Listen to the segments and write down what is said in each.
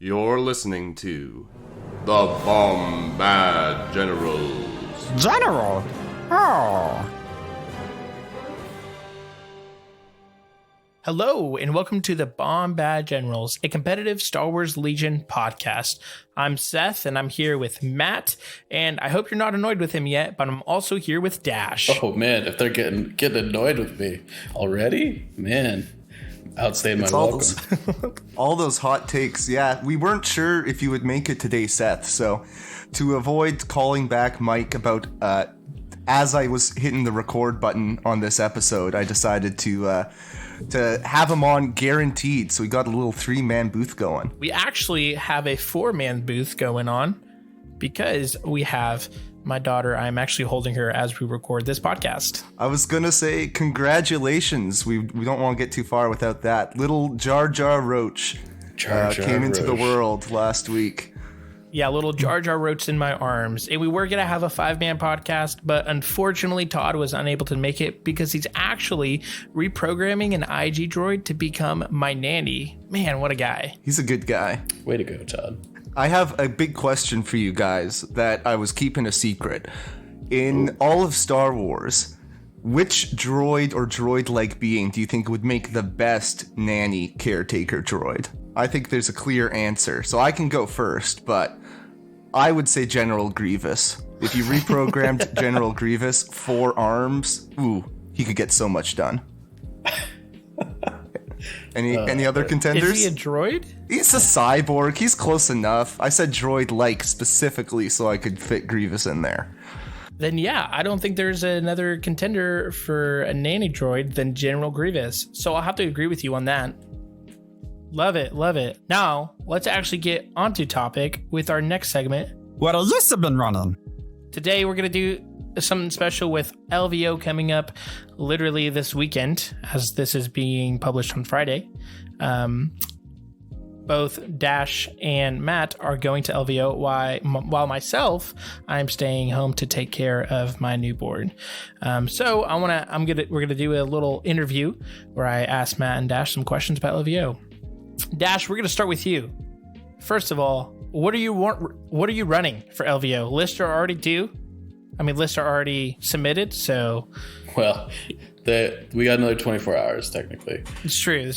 You're listening to the Bombad Generals. General? Oh. Hello, and welcome to the Bombad Generals, a competitive Star Wars Legion podcast. I'm Seth, and I'm here with Matt, and I hope you're not annoyed with him yet, but I'm also here with Dash. Oh, man, if they're getting annoyed with me already, man, outstayed my welcome. All those hot takes. Yeah, we weren't sure if you would make it today, Seth. So to avoid calling back Mike about as I was hitting the record button on this episode, I decided to have him on guaranteed. So we got a little 3-man booth going. We actually have a 4-man booth going on because we have my daughter. I'm actually holding her as we record this podcast. I was going to say congratulations. We don't want to get too far without that. Little Jar Jar Roach came into the world last week. Yeah, little Jar Jar Roach in my arms. And we were going to have a 5-man podcast, but unfortunately Todd was unable to make it because he's actually reprogramming an IG droid to become my nanny. Man, what a guy. He's a good guy. Way to go, Todd. I have a big question for you guys that I was keeping a secret. In all of Star Wars, which droid or droid-like being do you think would make the best nanny caretaker droid? I think there's a clear answer, so I can go first, but I would say General Grievous. If you reprogrammed General Grievous 4 arms, he could get so much done. Any other contenders? Is he a droid? He's a cyborg. He's close enough. I said droid-like specifically so I could fit Grievous in there. Then yeah, I don't think there's another contender for a nanny droid than General Grievous. So I'll have to agree with you on that. Love it, love it. Now, let's actually get onto topic with our next segment. What has this been running? Today, we're going to do something special with LVO coming up literally this weekend, as this is being published on Friday. Both Dash and Matt are going to LVO, while myself, I'm staying home to take care of my newborn. So we're gonna do a little interview where I ask Matt and Dash some questions about LVO. Dash, we're gonna start with you. First of all, what are you running for LVO? Lists are already due. Lists are already submitted. So, well, we got another 24 hours technically. It's true.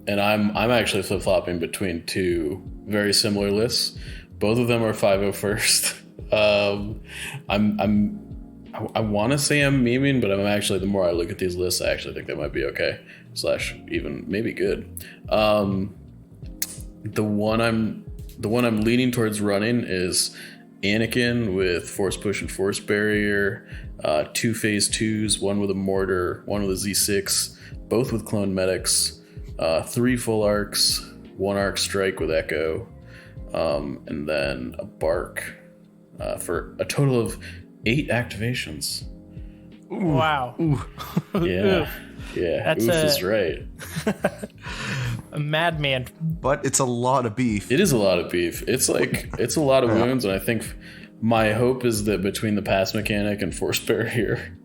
And I'm actually flip-flopping between 2 very similar lists. Both of them are 501st. I want to say I'm memeing, but I'm actually, the more I look at these lists, I actually think they might be okay / even maybe good. The one I'm leaning towards running is Anakin with Force Push and Force Barrier, 2 Phase 2s, 1 with a mortar, 1 with a Z6, both with clone medics, 3 full arcs, 1 arc strike with Echo, and then a bark for a total of 8 activations. Ooh. Wow. Ooh. Yeah. That's is right. A madman. But it's a lot of beef. It is a lot of beef. It's a lot of wounds, and I think my hope is that between the pass mechanic and Force Barrier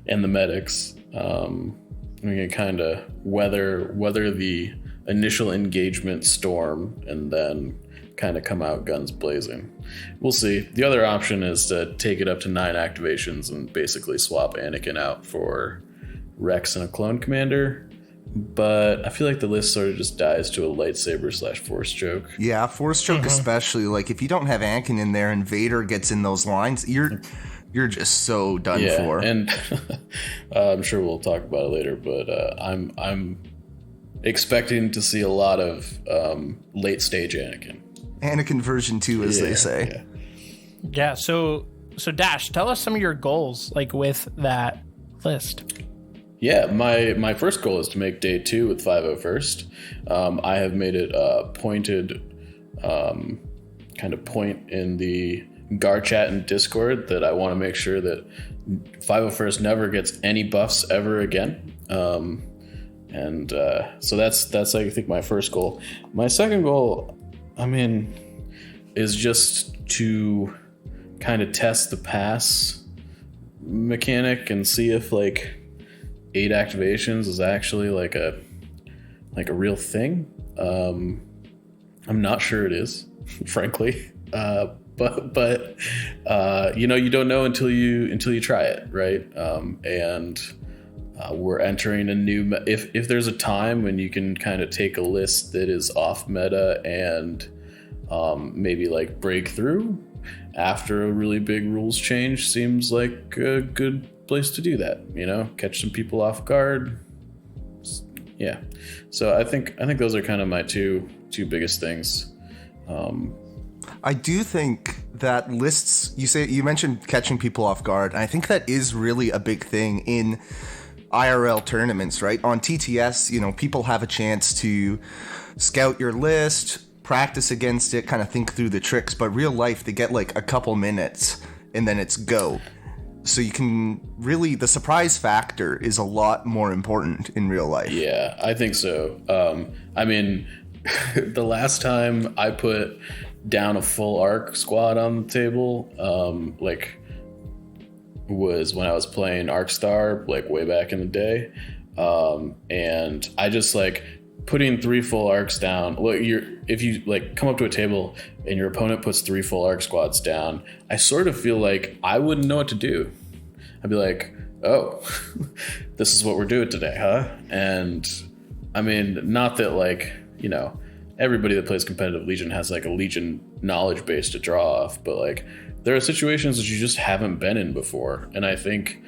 and the medics, we can kind of weather the initial engagement storm and then kind of come out guns blazing. We'll see. The other option is to take it up to 9 activations and basically swap Anakin out for Rex and a clone commander. But I feel like the list sort of just dies to a lightsaber / force choke. Yeah, force choke especially. Like if you don't have Anakin in there and Vader gets in those lines, you're just so done for. And I'm sure we'll talk about it later, but I'm expecting to see a lot of late stage Anakin. Anakin version 2, as they say. Yeah. So Dash, tell us some of your goals, with that list. Yeah, my first goal is to make day 2 with 501st. I have made it a pointed kind of point in the Gar chat and Discord that I want to make sure that 501st never gets any buffs ever again. So that's I think my first goal. My second goal, is just to kind of test the pass mechanic and see if 8 activations is actually like a real thing. I'm not sure it is, frankly. But you don't know until you try it, right? And we're entering a new. If there's a time when you can kind of take a list that is off meta and maybe like break through after a really big rules change, seems like a good place to do that. Catch some people off guard. Yeah, so I think those are kind of my two biggest things. I do think that lists, you mentioned catching people off guard, and I think that is really a big thing in IRL tournaments, right? On TTS, people have a chance to scout your list, practice against it, kind of think through the tricks, but real life, they get like a couple minutes and then it's go. So you can really, the surprise factor is a lot more important in real life. Yeah, I think so. The last time I put down a full arc squad on the table, was when I was playing Arcstar, like way back in the day. And I just putting 3 full arcs down. Well, if you come up to a table and your opponent puts 3 full arc squads down, I sort of feel like I wouldn't know what to do. I'd be like, oh, this is what we're doing today, huh? And I mean, not that everybody that plays competitive Legion has a Legion knowledge base to draw off, but there are situations that you just haven't been in before. And I think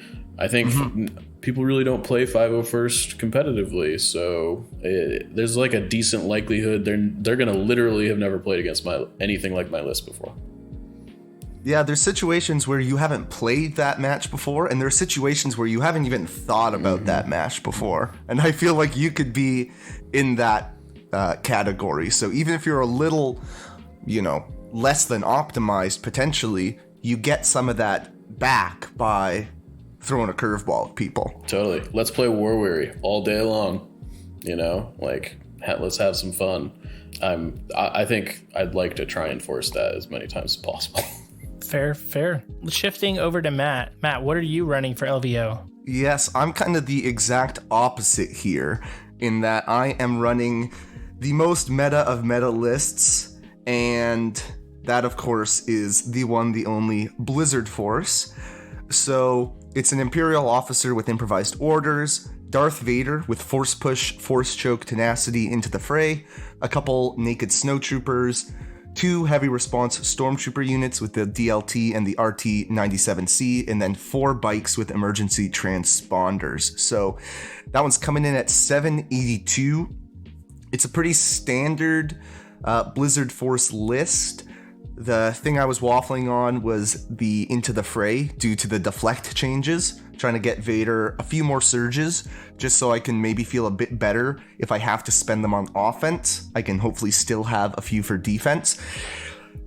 people really don't play 501st competitively, so there's a decent likelihood they're gonna literally have never played against anything like my list before. Yeah, there's situations where you haven't played that match before, and there are situations where you haven't even thought about that match before. And I feel like you could be in that category. So even if you're a little, less than optimized, potentially, you get some of that back by throwing a curveball at people. Totally. Let's play War Weary all day long. Let's have some fun. I think I'd like to try and force that as many times as possible. Fair. Shifting over to Matt. Matt, what are you running for LVO? Yes, I'm kind of the exact opposite here, in that I am running the most meta of meta lists, and that, of course, is the one, the only Blizzard Force. So it's an Imperial officer with improvised orders, Darth Vader with force push, force choke, tenacity into the fray, a couple naked snowtroopers, 2 heavy response stormtrooper units with the DLT and the RT-97C, and then 4 bikes with emergency transponders. So that one's coming in at 782. It's a pretty standard Blizzard Force list. The thing I was waffling on was the Into the Fray due to the deflect changes, trying to get Vader a few more surges, just so I can maybe feel a bit better if I have to spend them on offense. I can hopefully still have a few for defense.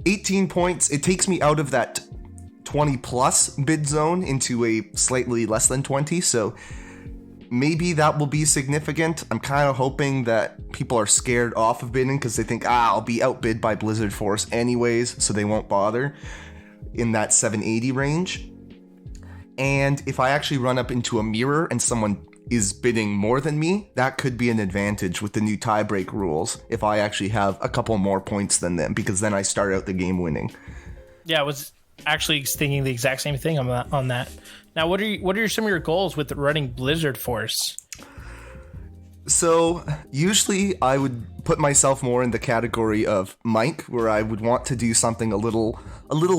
18 points, it takes me out of that 20 plus bid zone into a slightly less than 20, so maybe that will be significant. I'm kind of hoping that people are scared off of bidding because they think, I'll be outbid by Blizzard Force anyways, so they won't bother, in that 780 range. And if I actually run up into a mirror and someone is bidding more than me, that could be an advantage with the new tiebreak rules if I actually have a couple more points than them, because then I start out the game winning. Yeah, I was actually thinking the exact same thing on that. Now, what are some of your goals with running Blizzard Force? So usually I would put myself more in the category of Mike, where I would want to do something a little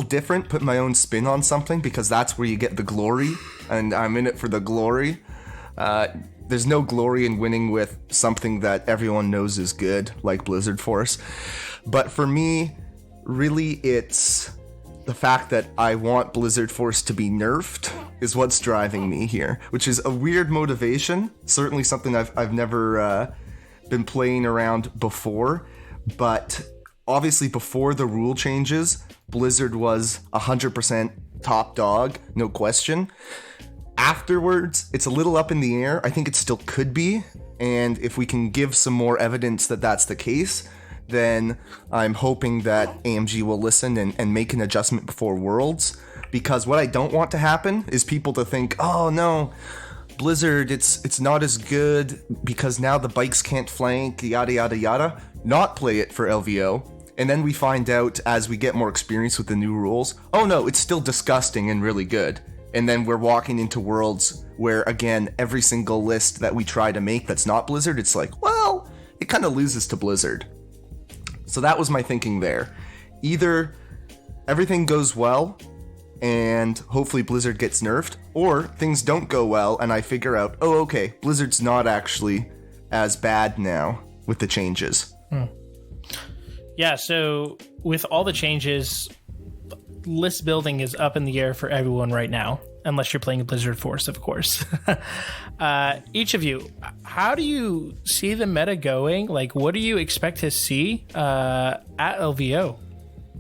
different, put my own spin on something, because that's where you get the glory, and I'm in it for the glory. There's no glory in winning with something that everyone knows is good, like Blizzard Force. But for me, really, it's the fact that I want Blizzard Force to be nerfed is what's driving me here, which is a weird motivation. Certainly something I've never been playing around before. But obviously before the rule changes, Blizzard was 100% top dog, no question. Afterwards, it's a little up in the air. I think it still could be. And if we can give some more evidence that that's the case, then I'm hoping that AMG will listen and make an adjustment before Worlds. Because what I don't want to happen is people to think, oh no, Blizzard, it's not as good because now the bikes can't flank, yada yada yada. not play it for LVO, and then we find out as we get more experience with the new rules, oh no, it's still disgusting and really good. And then we're walking into worlds where, again, every single list that we try to make that's not Blizzard, it's like, well, it kind of loses to Blizzard. So that was my thinking there. Either everything goes well and hopefully Blizzard gets nerfed, or things don't go well and I figure out, oh, okay, Blizzard's not actually as bad now with the changes. Yeah, so with all the changes, list building is up in the air for everyone right now, unless you're playing Blizzard Force, of course. Each of you, how do you see the meta going? Like, what do you expect to see at LVO?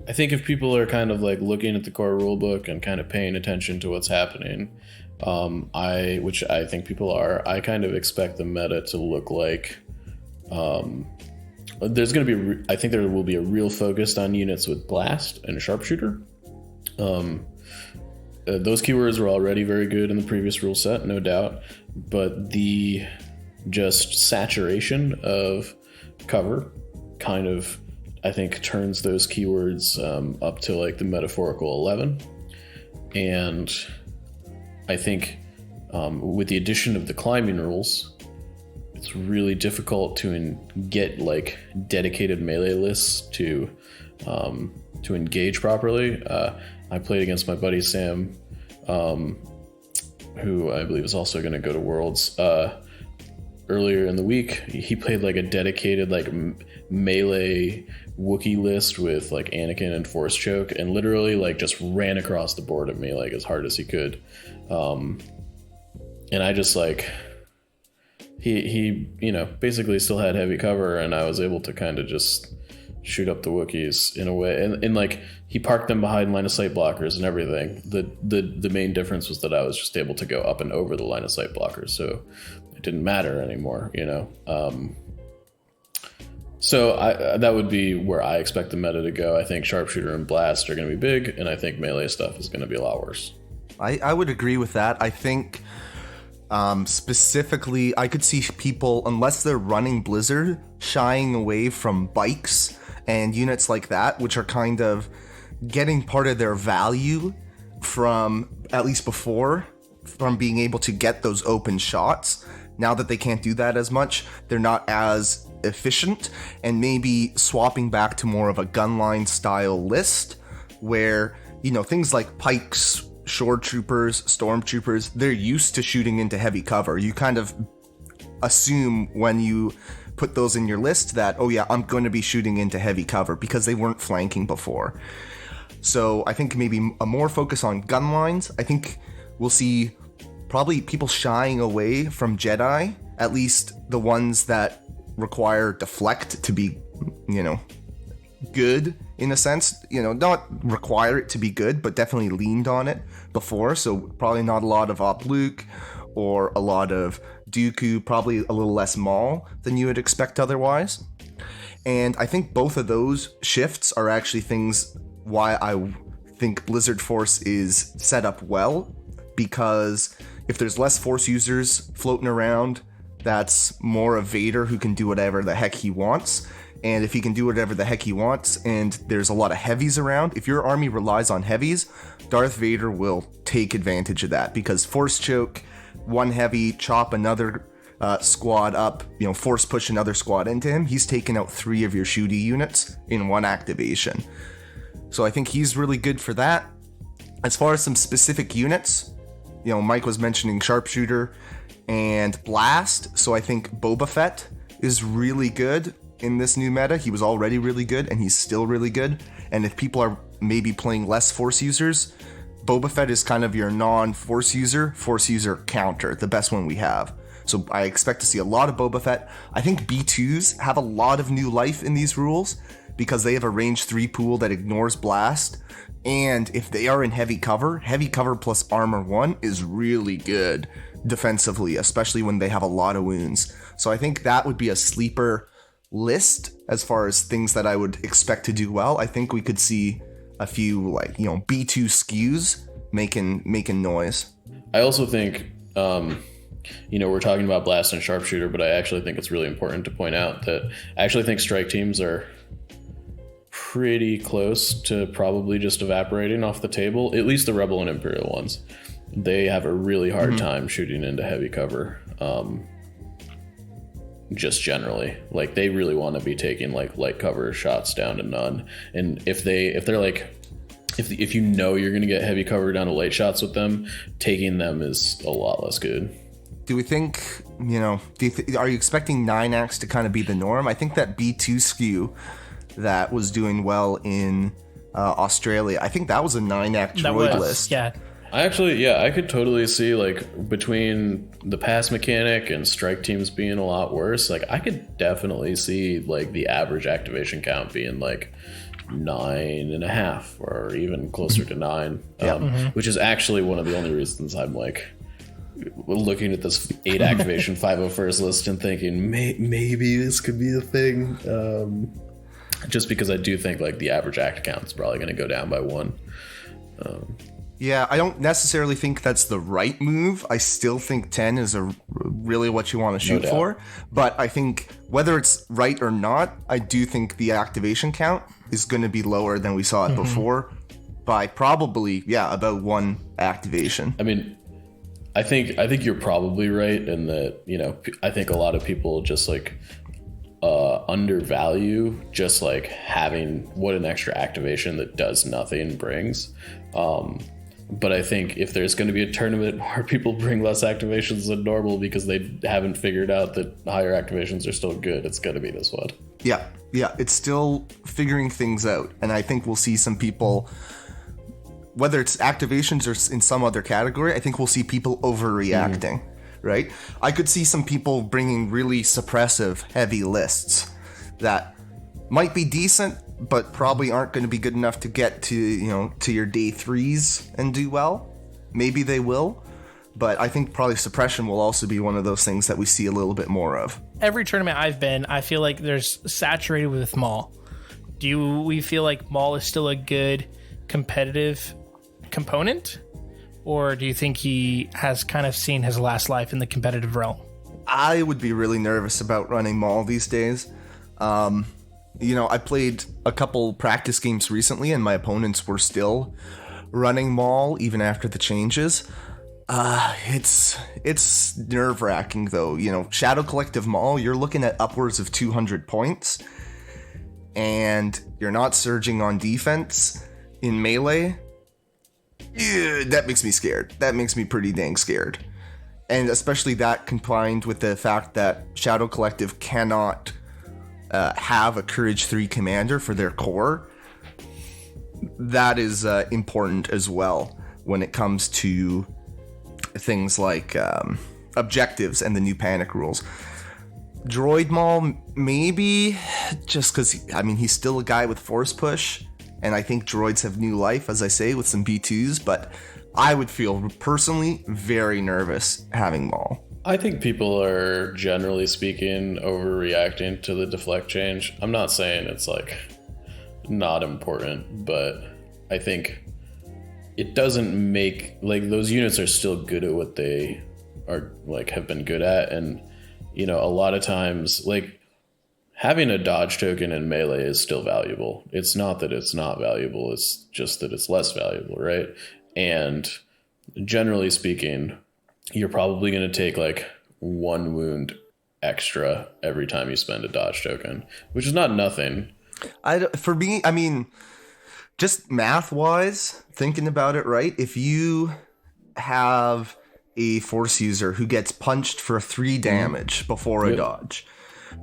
I think if people are kind of like looking at the core rulebook and kind of paying attention to what's happening, which I think people are, I kind of expect the meta to look like there's going to be, I think there will be a real focus on units with Blast and Sharpshooter. Those keywords were already very good in the previous rule set, no doubt, but the just saturation of cover kind of, I think, turns those keywords up to like the metaphorical 11. And I think with the addition of the climbing rules, it's really difficult to get like dedicated melee lists to engage properly. I played against my buddy Sam, who I believe is also going to go to Worlds. Earlier in the week, he played like a dedicated like melee Wookiee list with like Anakin and Force Choke, and literally like just ran across the board at me like as hard as he could. And I just like he basically still had heavy cover, and I was able to kind of just shoot up the Wookiees in a way, and like he parked them behind line of sight blockers and everything. The main difference was that I was just able to go up and over the line of sight blockers, so it didn't matter anymore, So that would be where I expect the meta to go. I think Sharpshooter and Blast are going to be big, and I think melee stuff is going to be a lot worse. I would agree with that. I think specifically, I could see people, unless they're running Blizzard, shying away from bikes and units like that, which are kind of getting part of their value from, at least before, from being able to get those open shots. Now that they can't do that as much, they're not as efficient, and maybe swapping back to more of a gunline style list where, things like pikes, shore troopers, stormtroopers, they're used to shooting into heavy cover. You kind of assume when you put those in your list that, oh yeah, I'm going to be shooting into heavy cover because they weren't flanking before. So I think maybe a more focus on gun lines. I think we'll see probably people shying away from Jedi, at least the ones that require deflect to be, good in a sense. Not require it to be good, but definitely leaned on it before. So probably not a lot of Op Luke or a lot of Dooku, probably a little less Maul than you would expect otherwise. And I think both of those shifts are actually things why I think Blizzard Force is set up well, because if there's less Force users floating around, that's more of Vader who can do whatever the heck he wants. And if he can do whatever the heck he wants, and there's a lot of heavies around, if your army relies on heavies, Darth Vader will take advantage of that, because Force Choke, one heavy, chop another squad up, force push another squad into him, he's taken out 3 of your shooty units in one activation. So I think he's really good for that. As far as some specific units, Mike was mentioning Sharpshooter and Blast, so I think Boba Fett is really good in this new meta. He was already really good, and he's still really good. And if people are maybe playing less Force users, Boba Fett is kind of your non-Force user counter, the best one we have. So I expect to see a lot of Boba Fett. I think B2s have a lot of new life in these rules, because they have a range 3 pool that ignores Blast. And if they are in heavy cover plus armor 1 is really good defensively, especially when they have a lot of wounds. So I think that would be a sleeper list as far as things that I would expect to do well. I think we could see a few B2 skews making noise. I also think we're talking about blast and sharpshooter, but I actually think it's really important to point out that I actually think strike teams are pretty close to probably just evaporating off the table, at least the Rebel and Imperial ones. They have a really hard time shooting into heavy cover. Just generally, like, they really want to be taking like light cover shots down to none. And if they're like, if you know you're going to get heavy cover down to light shots with them, taking them is a lot less good. Do we think, are you expecting 9-ax to kind of be the norm? I think that B2 skew that was doing well in Australia, I think that was a 9-ax droid list. Yeah. I could totally see, like, between the pass mechanic and strike teams being a lot worse, like, I could definitely see, like, the average activation count being, like, 9.5 or even closer to 9, which is actually one of the only reasons I'm, like, looking at this 8 activation 501st list and thinking, maybe this could be a thing. Just because I do think, like, the average act count is probably going to go down by 1. Yeah, I don't necessarily think that's the right move. I still think 10 is really what you want to shoot for. But I think whether it's right or not, I do think the activation count is going to be lower than we saw it before by probably, about 1 activation. I mean, I think you're probably right in that, I think a lot of people just, like, undervalue just, like, having what an extra activation that does nothing brings. But I think if there's going to be a tournament where people bring less activations than normal because they haven't figured out that higher activations are still good, it's going to be this one. Yeah, it's still figuring things out. And I think we'll see some people, whether it's activations or in some other category, I think we'll see people overreacting, right? I could see some people bringing really suppressive, heavy lists that might be decent, but probably aren't going to be good enough to get to, to your day 3s and do well. Maybe they will, but I think probably suppression will also be one of those things that we see a little bit more of. Every tournament I've been, I feel like there's saturated with Maul. Do we feel like Maul is still a good competitive component? Or do you think he has kind of seen his last life in the competitive realm? I would be really nervous about running Maul these days. I played a couple practice games recently and my opponents were still running Maul even after the changes. It's nerve-wracking though. Shadow Collective Maul, you're looking at upwards of 200 points and you're not surging on defense in melee. That makes me scared. That makes me pretty dang scared. And especially that combined with the fact that Shadow Collective cannot have a Courage 3 commander for their core. That is important as well when it comes to things like objectives and the new panic rules. Droid Maul, maybe, just because, he's still a guy with force push, and I think droids have new life, as I say, with some B2s, but I would feel personally very nervous having Maul. I think people are, generally speaking, overreacting to the deflect change. I'm not saying it's, like, not important, but I think it doesn't make, like, those units are still good at what they are, like, have been good at. And, a lot of times, like, having a dodge token in melee is still valuable. It's not that it's not valuable. It's just that it's less valuable, right? And generally speaking, you're probably going to take, like, 1 wound extra every time you spend a dodge token, which is not nothing. For me, just math-wise, thinking about it, right? If you have a force user who gets punched for 3 damage before a dodge,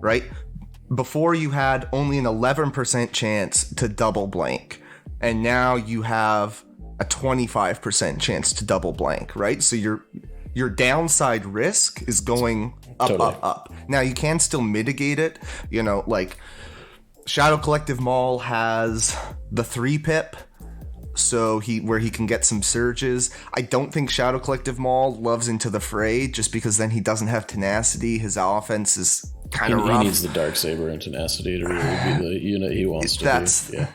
right? Before you had only an 11% chance to double blank, and now you have a 25% chance to double blank, right? So your downside risk is going up, Totally. up. Now you can still mitigate it, like Shadow Collective Maul has the 3 pip, so where he can get some surges. I don't think Shadow Collective Maul loves Into the Fray just because then he doesn't have tenacity. His offense is kind of rough. He needs the Darksaber and tenacity to really be the unit he wants to be. Yeah.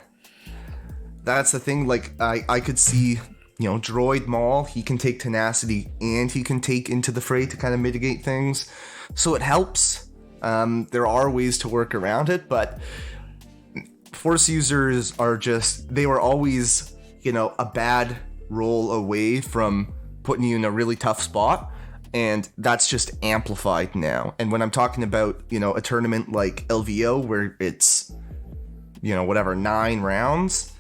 That's the thing. Like I could see droid Maul, he can take tenacity and he can take into the fray to kind of mitigate things. So it helps. There are ways to work around it, but Force users they were always, a bad roll away from putting you in a really tough spot. And that's just amplified now. And when I'm talking about, a tournament like LVO where it's, 9 rounds.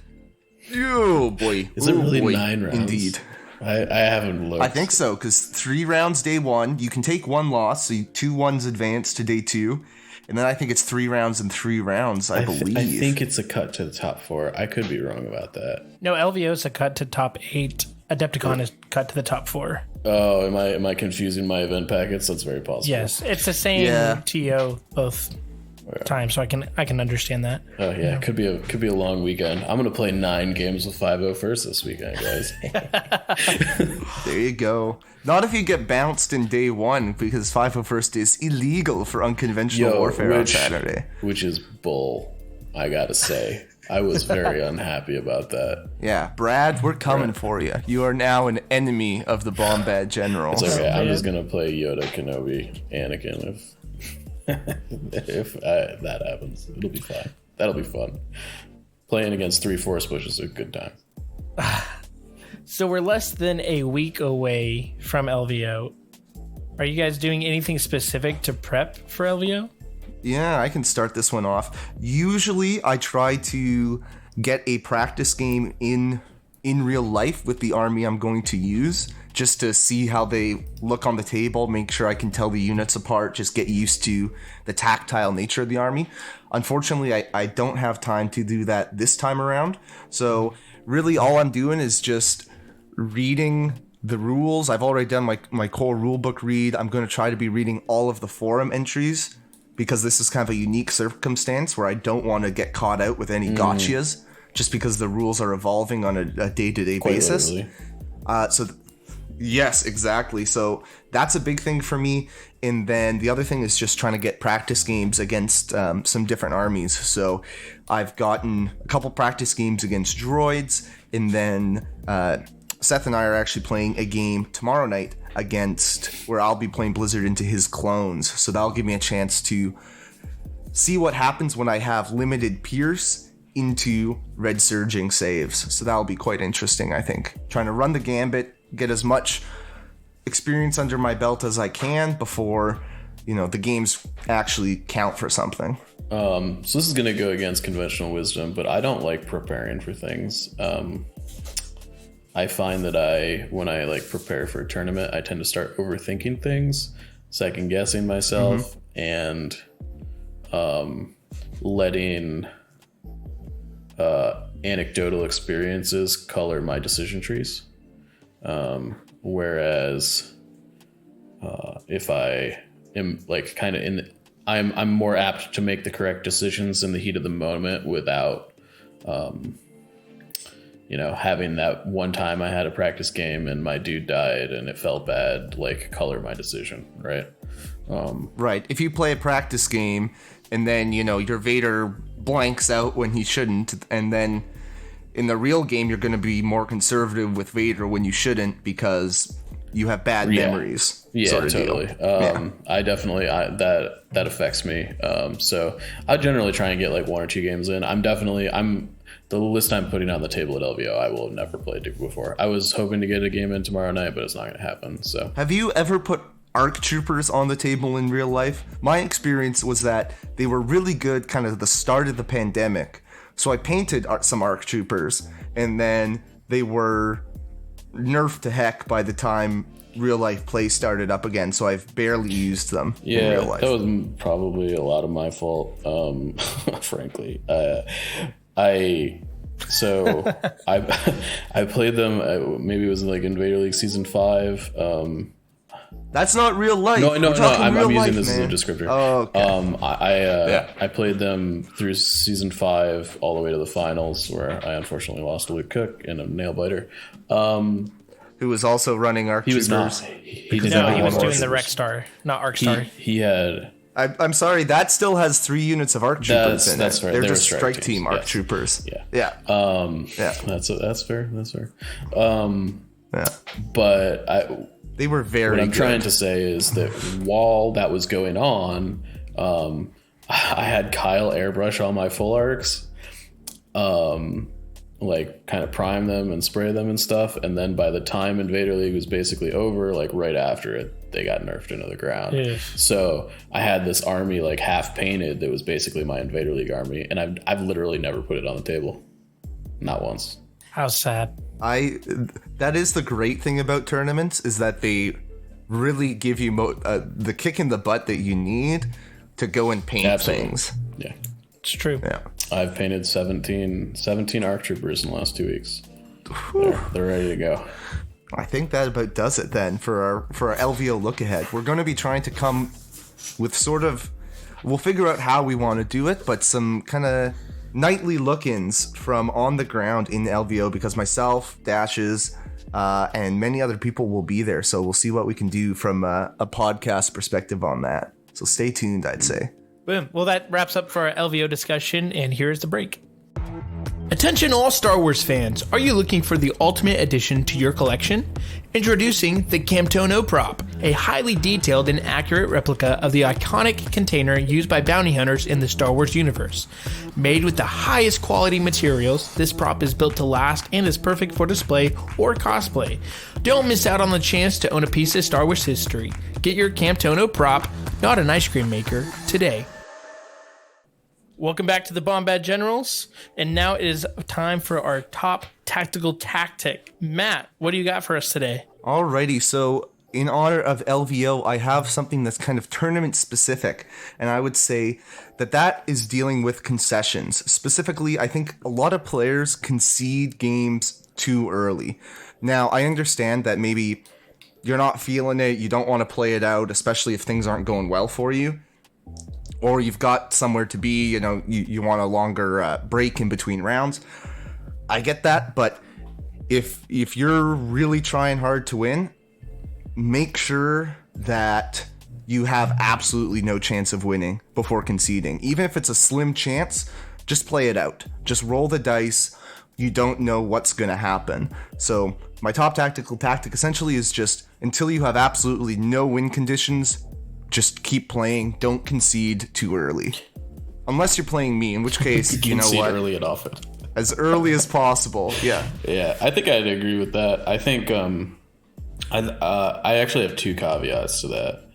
Oh boy. Is it really 9 rounds? Indeed. I haven't looked. I think so, because 3 rounds day 1. You can take 1 loss, so 2 ones advance to day 2. And then I think it's 3 rounds and 3 rounds, I believe. I think it's a cut to the top 4. I could be wrong about that. No, LVO is a cut to top 8. Adepticon is cut to the top 4. Oh, am I confusing my event packets? That's very possible. Yes, it's the same TO both times, so I can understand that. Oh yeah, it could be a long weekend. I'm gonna play 9 games with 5-0 first this weekend, guys. There you go. Not if you get bounced in day 1, because 5-0 first is illegal for unconventional warfare on Saturday. Which is bull, I gotta say. I was very unhappy about that. Yeah, Brad, we're coming for you. You are now an enemy of the Bombad General. It's okay. I'm just gonna play Yoda, Kenobi, Anakin if that happens. It'll be fine. That'll be fun. Playing against 3 Force Push is a good time. So we're less than a week away from LVO. Are you guys doing anything specific to prep for LVO? Yeah, I can start this one off. Usually I try to get a practice game in real life with the army I'm going to use, just to see how they look on the table, make sure I can tell the units apart, just get used to the tactile nature of the army. Unfortunately, I don't have time to do that this time around. So really all I'm doing is just reading the rules. I've already done my core rulebook read. I'm going to try to be reading all of the forum entries, because this is kind of a unique circumstance where I don't want to get caught out with any gotchas, just because the rules are evolving on a day-to-day basis. Yes, exactly. So that's a big thing for me. And then the other thing is just trying to get practice games against some different armies. So I've gotten a couple practice games against droids, and then Seth and I are actually playing a game tomorrow night where I'll be playing Blizzard into his clones. So that'll give me a chance to see what happens when I have limited Pierce into red surging saves. So that'll be quite interesting, I think. Trying to run the gambit, get as much experience under my belt as I can before, the games actually count for something. So this is going to go against conventional wisdom, but I don't like preparing for things. I find that when I prepare for a tournament, I tend to start overthinking things, second guessing myself, and letting anecdotal experiences color my decision trees. Whereas if I am I'm more apt to make the correct decisions in the heat of the moment without having that one time I had a practice game and my dude died and it felt bad, color my decision, right? Right. If you play a practice game and then, your Vader blanks out when he shouldn't, and then in the real game, you're going to be more conservative with Vader when you shouldn't because you have bad memories. Yeah, sort of totally. I definitely, that affects me. So I generally try and get 1 or 2 games in. The list I'm putting on the table at LVO, I will have never played it before. I was hoping to get a game in tomorrow night, but it's not going to happen. So, have you ever put ARC troopers on the table in real life? My experience was that they were really good kind of at the start of the pandemic. So I painted some ARC troopers, and then they were nerfed to heck by the time real life play started up again. So I've barely used them in real life. That was probably a lot of my fault, frankly. I played them. Maybe it was in Invader League Season 5. That's not real life. No. I'm using this as a descriptor. Oh, okay. I played them through Season 5 all the way to the finals, where I unfortunately lost to Luke Cook in a nail biter. Who was also running Arc Troopers. He was doing the Rec Star, not Arc Star. He had I'm sorry, that still has 3 units of ARC troopers in that's it. right. They're They were just strike team ARC yes. troopers. Yeah. Yeah. Yeah. That's fair. Yeah. But They were very what I'm good. trying to say is that while that was going on, I had Kyle airbrush all my full arcs, like kind of prime them and spray them and stuff. And then by the time Invader League was basically over, like right after it, they got nerfed into the ground. Yeah. So I had this army like half painted that was basically my Invader League army, and I've literally never put it on the table, not once. How sad. That is the great thing about tournaments, is that they really give you the kick in the butt that you need to go and paint Absolutely. things. Yeah. It's true. Yeah. I've painted 17 ARC troopers in the last 2 weeks. They're ready to go. I think that about does it then for our LVO look ahead. We're going to be trying to come with we'll figure out how we want to do it, but some kind of nightly look-ins from on the ground in LVO, because myself, Dashes, and many other people will be there. So we'll see what we can do from a podcast perspective on that. So stay tuned, I'd say. Boom. Well, that wraps up for our LVO discussion, and here's the break. Attention all Star Wars fans, are you looking for the ultimate addition to your collection? Introducing the Camtono Prop, a highly detailed and accurate replica of the iconic container used by bounty hunters in the Star Wars universe. Made with the highest quality materials, this prop is built to last and is perfect for display or cosplay. Don't miss out on the chance to own a piece of Star Wars history. Get your Camtono Prop, not an ice cream maker, today. Welcome back to the Bombad Generals, and now it is time for our top tactical tactic. Matt, what do you got for us today? Alrighty, so in honor of LVO, I have something that's kind of tournament specific, and I would say that is dealing with concessions. Specifically, I think a lot of players concede games too early. Now, I understand that maybe you're not feeling it, you don't want to play it out, especially if things aren't going well for you, or you've got somewhere to be, you want a longer break in between rounds. I get that, but if you're really trying hard to win, make sure that you have absolutely no chance of winning before conceding. Even if it's a slim chance, just play it out. Just roll the dice. You don't know what's going to happen. So my top tactical tactic essentially is just, until you have absolutely no win conditions, just keep playing. Don't concede too early. Unless you're playing me, in which case, you know what? Early and often. As early as possible. Yeah. Yeah, I think I'd agree with that. I think I actually have 2 caveats to that.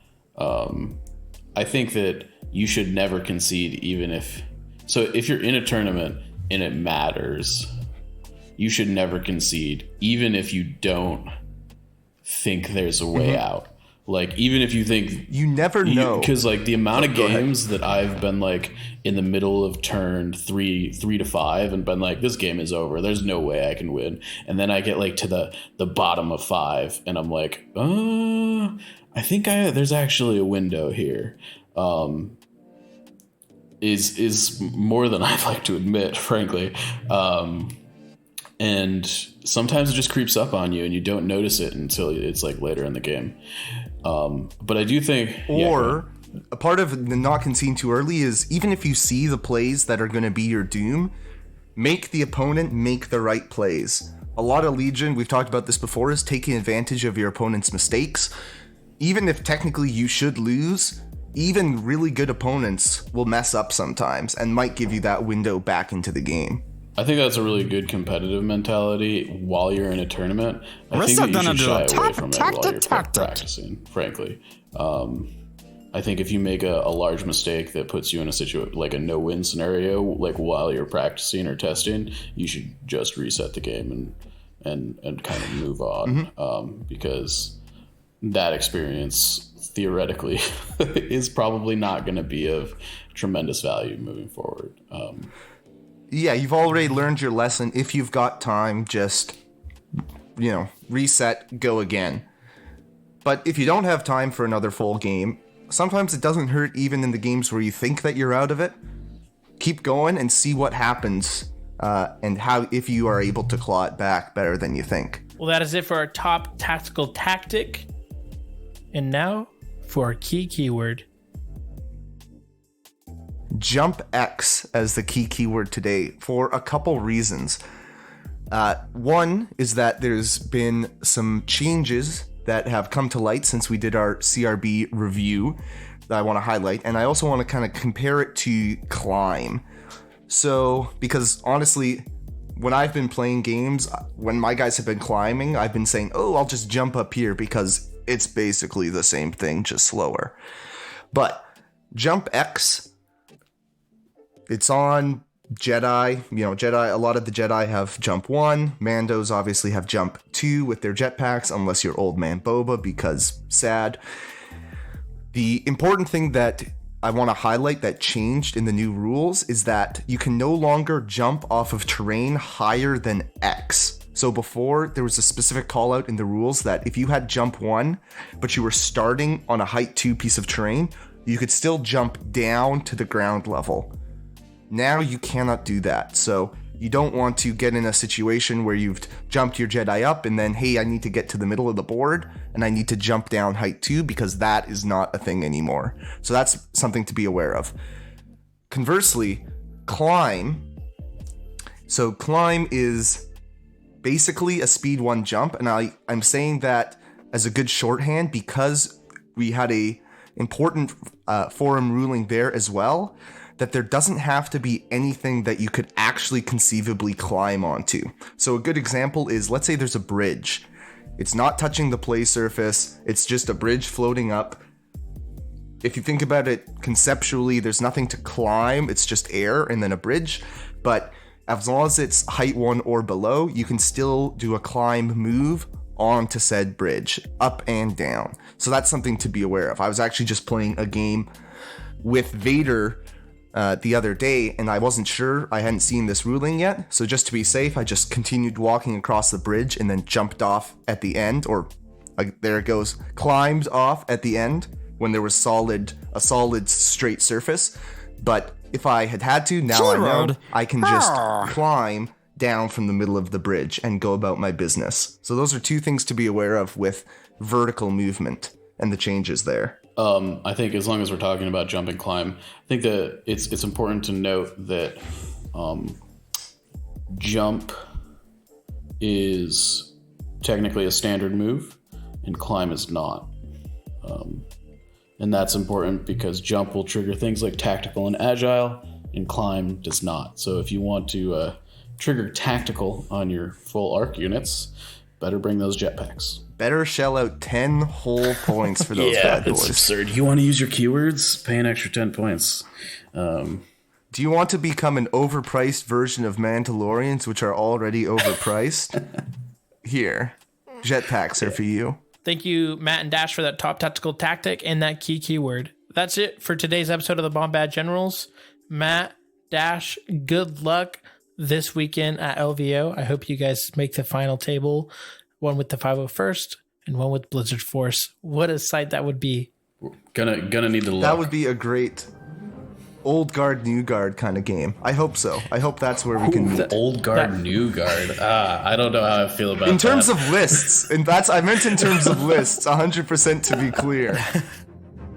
I think that you should never concede, even if you're in a tournament and it matters, you should never concede, even if you don't think there's a way out. Like, even if you think... You never know. Because, like, the amount of games that I've been, like, in the middle of turn 3 to 5 and been like, this game is over. There's no way I can win. And then I get, like, to the bottom of 5, and I'm like, I think there's actually a window here. Is more than I'd like to admit, frankly. And sometimes it just creeps up on you, and you don't notice it until it's, like, later in the game. But I do think... a part of the not conceding too early is, even if you see the plays that are going to be your doom, make the opponent make the right plays. A lot of Legion, we've talked about this before, is taking advantage of your opponent's mistakes. Even if technically you should lose, even really good opponents will mess up sometimes and might give you that window back into the game. I think that's a really good competitive mentality while you're in a tournament. I think that you should shy away from it while you're practicing, frankly. I think if you make a large mistake that puts you in a situation like a no-win scenario, like while you're practicing or testing, you should just reset the game and kind of move on, because that experience theoretically is probably not going to be of tremendous value moving forward. Yeah, you've already learned your lesson. If you've got time, just, reset, go again. But if you don't have time for another full game, sometimes it doesn't hurt even in the games where you think that you're out of it. Keep going and see what happens, and if you are able to claw it back better than you think. Well, that is it for our top tactical tactic. And now for our key keyword. jump X as the key keyword today for a couple reasons. One is that there's been some changes that have come to light since we did our CRB review that I want to highlight, and I also want to kind of compare it to climb. So, because honestly, when I've been playing games, when my guys have been climbing, I've been saying, oh, I'll just jump up here because it's basically the same thing, just slower. But jump X, it's on Jedi. Jedi, a lot of the Jedi have jump 1. Mandos obviously have jump 2 with their jetpacks, unless you're old man Boba, because sad. The important thing that I want to highlight that changed in the new rules is that you can no longer jump off of terrain higher than X. So before, there was a specific call out in the rules that if you had jump 1, but you were starting on a height 2 piece of terrain, you could still jump down to the ground level. Now you cannot do that. So you don't want to get in a situation where you've jumped your Jedi up and then, hey, I need to get to the middle of the board and I need to jump down height 2, because that is not a thing anymore. So that's something to be aware of. Conversely, climb. So climb is basically a speed 1 jump, and I'm saying that as a good shorthand because we had a important forum ruling there as well, that there doesn't have to be anything that you could actually conceivably climb onto. So a good example is, let's say there's a bridge. It's not touching the play surface, it's just a bridge floating up. If you think about it conceptually, there's nothing to climb, it's just air and then a bridge. But as long as it's height 1 or below, you can still do a climb move onto said bridge, up and down. So that's something to be aware of. I was actually just playing a game with Vader the other day, and I wasn't sure, I hadn't seen this ruling yet, so just to be safe, I just continued walking across the bridge and then jumped off at the end, or there it goes, climbed off at the end when there was a solid straight surface. But if I had to, now I know I can just climb down from the middle of the bridge and go about my business. So those are two things to be aware of with vertical movement and the changes there. I think as long as we're talking about jump and climb, I think that it's important to note that jump is technically a standard move and climb is not. And that's important because jump will trigger things like tactical and agile, and climb does not. So if you want to trigger tactical on your full arc units, better bring those jetpacks. Better shell out 10 whole points for those bad boys. It's absurd. You want to use your keywords? Pay an extra 10 points. Do you want to become an overpriced version of Mandalorians, which are already overpriced? Here, jetpacks are for you. Thank you, Matt and Dash, for that top tactical tactic and that key keyword. That's it for today's episode of the Bombad Generals. Matt, Dash, good luck this weekend at LVO. I hope you guys make the final table. One with the 501st and one with Blizzard Force. What a sight that would be. Gonna need to look. That would be a great old guard, new guard kind of game. I hope so. I hope that's where we can meet. Old guard, new guard. I don't know how I feel about that. In terms of lists, and I meant in terms of lists, 100% to be clear.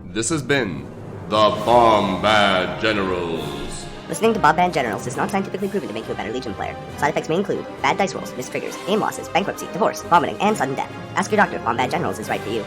This has been the Bombad Generals. Listening to Bombad Generals is not scientifically proven to make you a better Legion player. Side effects may include bad dice rolls, missed triggers, aim losses, bankruptcy, divorce, vomiting, and sudden death. Ask your doctor if Bombad Generals is right for you.